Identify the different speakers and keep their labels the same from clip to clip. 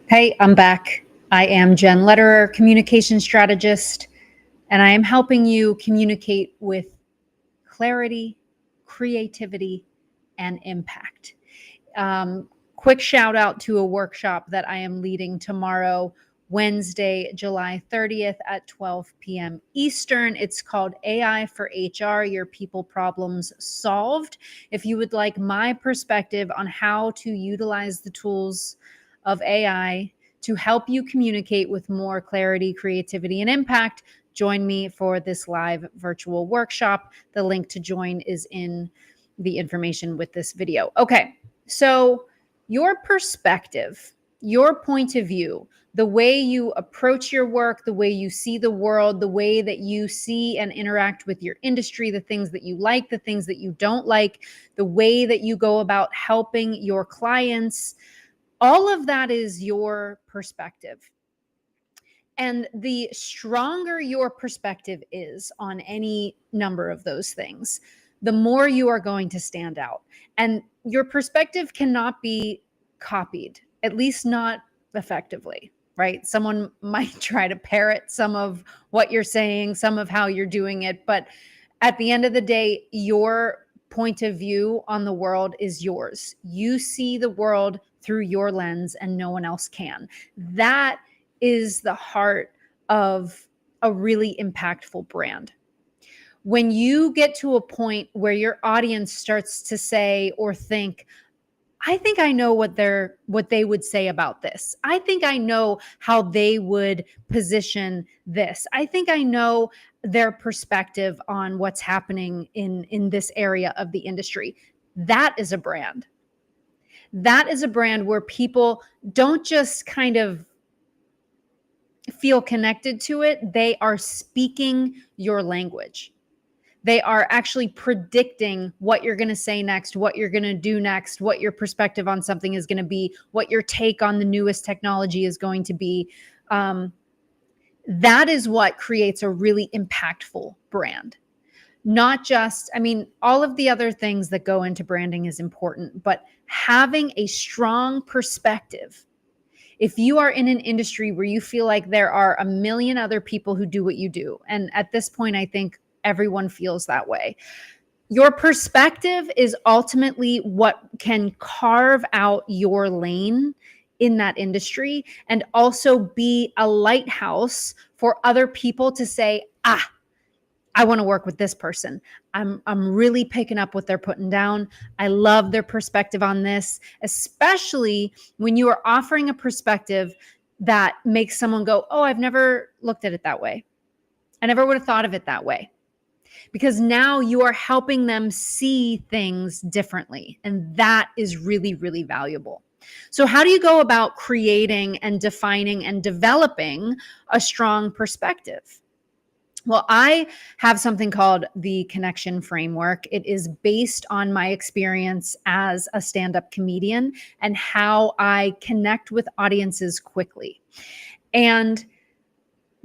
Speaker 1: Hey, I'm back. I am Jen Lederer, communication strategist, and I am helping you communicate with clarity, creativity, and impact. Quick shout out to a workshop that I am leading tomorrow, Wednesday, July 30th at 12 p.m. Eastern. It's called AI for HR, Your People Problems Solved. If you would like my perspective on how to utilize the tools of AI to help you communicate with more clarity, creativity, and impact, join me for this live virtual workshop. The link to join is in the information with this video. Okay, so your perspective, your point of view, the way you approach your work, the way you see the world, the way that you see and interact with your industry, the things that you like, the things that you don't like, the way that you go about helping your clients, all of that is your perspective. And the stronger your perspective is on any number of those things, the more you are going to stand out. And your perspective cannot be copied, at least not effectively, right? Someone might try to parrot some of what you're saying, some of how you're doing it. But at the end of the day, your point of view on the world is yours. You see the world through your lens and no one else can. That is the heart of a really impactful brand. When you get to a point where your audience starts to say or think, I think I know what they would say about this. I think I know how they would position this. I think I know their perspective on what's happening in this area of the industry. That is a brand. That is a brand where people don't just kind of feel connected to it. They are speaking your language. They are actually predicting what you're going to say next, what you're going to do next, what your perspective on something is going to be, what your take on the newest technology is going to be. That is what creates a really impactful brand. Not just, all of the other things that go into branding is important, but having a strong perspective. If you are in an industry where you feel like there are a million other people who do what you do, and at this point, I think everyone feels that way, your perspective is ultimately what can carve out your lane in that industry and also be a lighthouse for other people to say, I want to work with this person. I'm really picking up what they're putting down. I love their perspective on this, especially when you are offering a perspective that makes someone go, oh, I've never looked at it that way. I never would have thought of it that way. Because now you are helping them see things differently. And that is really, really valuable. So how do you go about creating and defining and developing a strong perspective? Well, I have something called the connection framework. It is based on my experience as a stand-up comedian and how I connect with audiences quickly. And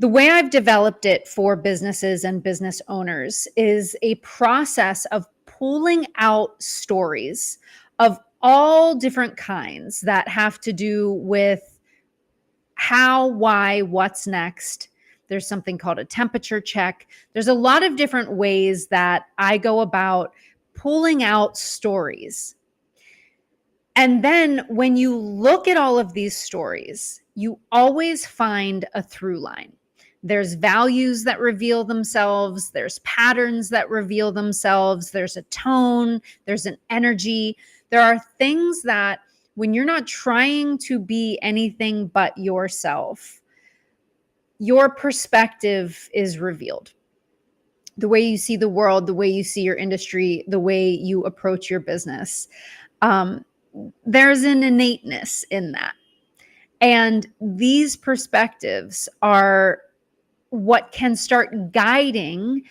Speaker 1: the way I've developed it for businesses and business owners is a process of pulling out stories of all different kinds that have to do with how, why, what's next. There's something called a temperature check. There's a lot of different ways that I go about pulling out stories. And then when you look at all of these stories, you always find a through line. There's values that reveal themselves. There's patterns that reveal themselves. There's a tone. There's an energy. There are things that when you're not trying to be anything but yourself, your perspective is revealed. The way you see the world, the way you see your industry, the way you approach your business. There's an innateness in that. And these perspectives are what can start guiding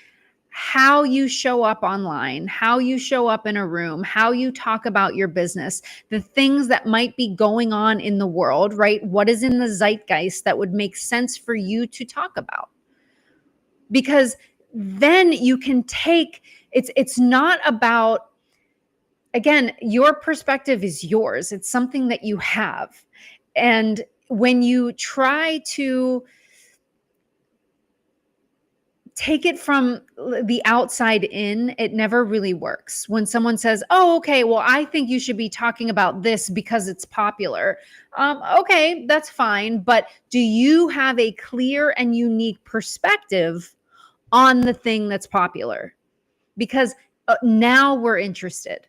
Speaker 1: how you show up online, how you show up in a room, how you talk about your business, the things that might be going on in the world, right? What is in the zeitgeist that would make sense for you to talk about? Because then you can take, it's not about, again, your perspective is yours. It's something that you have. And when you try to take it from the outside in, it never really works. When someone says, oh, okay, well, I think you should be talking about this because it's popular. Okay, that's fine. But do you have a clear and unique perspective on the thing that's popular? Because now we're interested.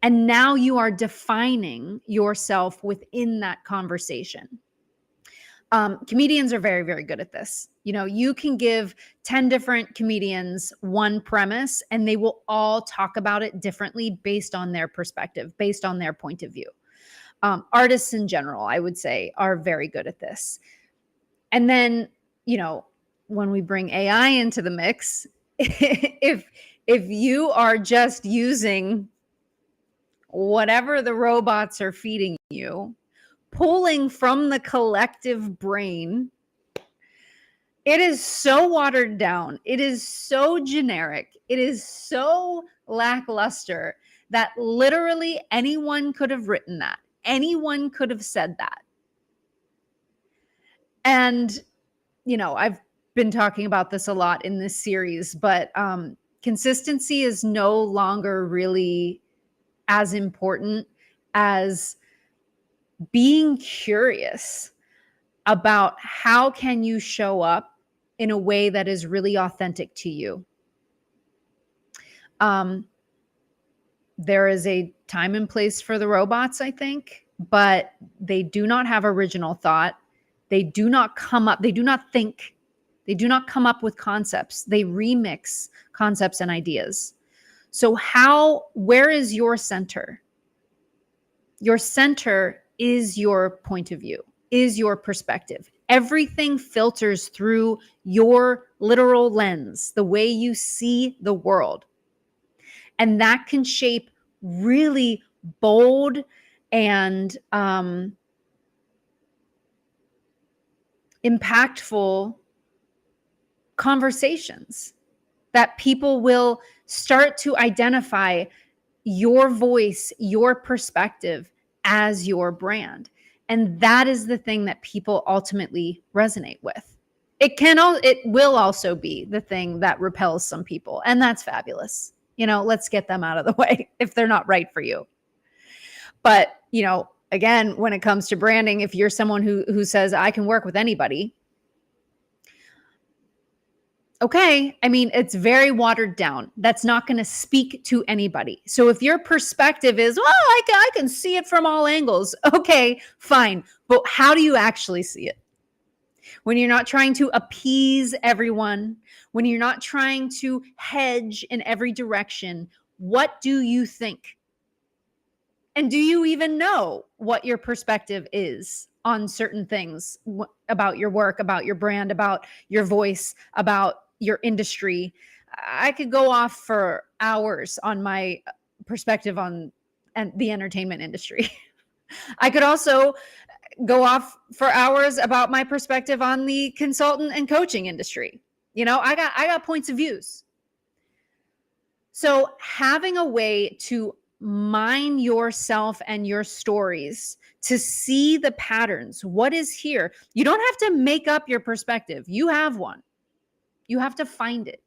Speaker 1: And now you are defining yourself within that conversation. Comedians are very, very good at this. You can give 10 different comedians one premise and they will all talk about it differently based on their perspective, based on their point of view. Artists in general, I would say, are very good at this. And then, when we bring AI into the mix, if you are just using whatever the robots are feeding you, pulling from the collective brain, it is so watered down. It is so generic. It is so lackluster that literally anyone could have written that. Anyone could have said that. And, I've been talking about this a lot in this series, but consistency is no longer really as important as being curious about how can you show up in a way that is really authentic to you. There is a time and place for the robots, I think, but they do not have original thought. They do not think. They do not come up with concepts. They remix concepts and ideas. So where is your center? Your center is your point of view, is your perspective. Everything filters through your literal lens, the way you see the world. And that can shape really bold and impactful conversations that people will start to identify your voice, your perspective as your brand. And that is the thing that people ultimately resonate with. It will also be the thing that repels some people, and that's fabulous. Let's get them out of the way if they're not right for you. But, again, when it comes to branding, if you're someone who says I can work with anybody, okay, it's very watered down. That's not going to speak to anybody. So if your perspective is, well, I can see it from all angles. Okay, fine. But how do you actually see it? When you're not trying to appease everyone, when you're not trying to hedge in every direction, what do you think? And do you even know what your perspective is on certain things about your work, about your brand, about your voice, about your industry? I could go off for hours on my perspective on the entertainment industry. I could also go off for hours about my perspective on the consultant and coaching industry. I got points of views. So having a way to mine yourself and your stories to see the patterns, what is here. You don't have to make up your perspective. You have one. You have to find it.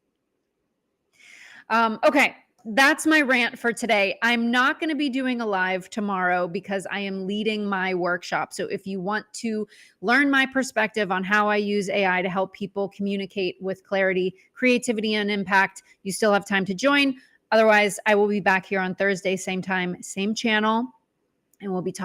Speaker 1: Okay. That's my rant for today. I'm not going to be doing a live tomorrow because I am leading my workshop. So if you want to learn my perspective on how I use AI to help people communicate with clarity, creativity, and impact, you still have time to join. Otherwise, I will be back here on Thursday, same time, same channel, and we'll be talking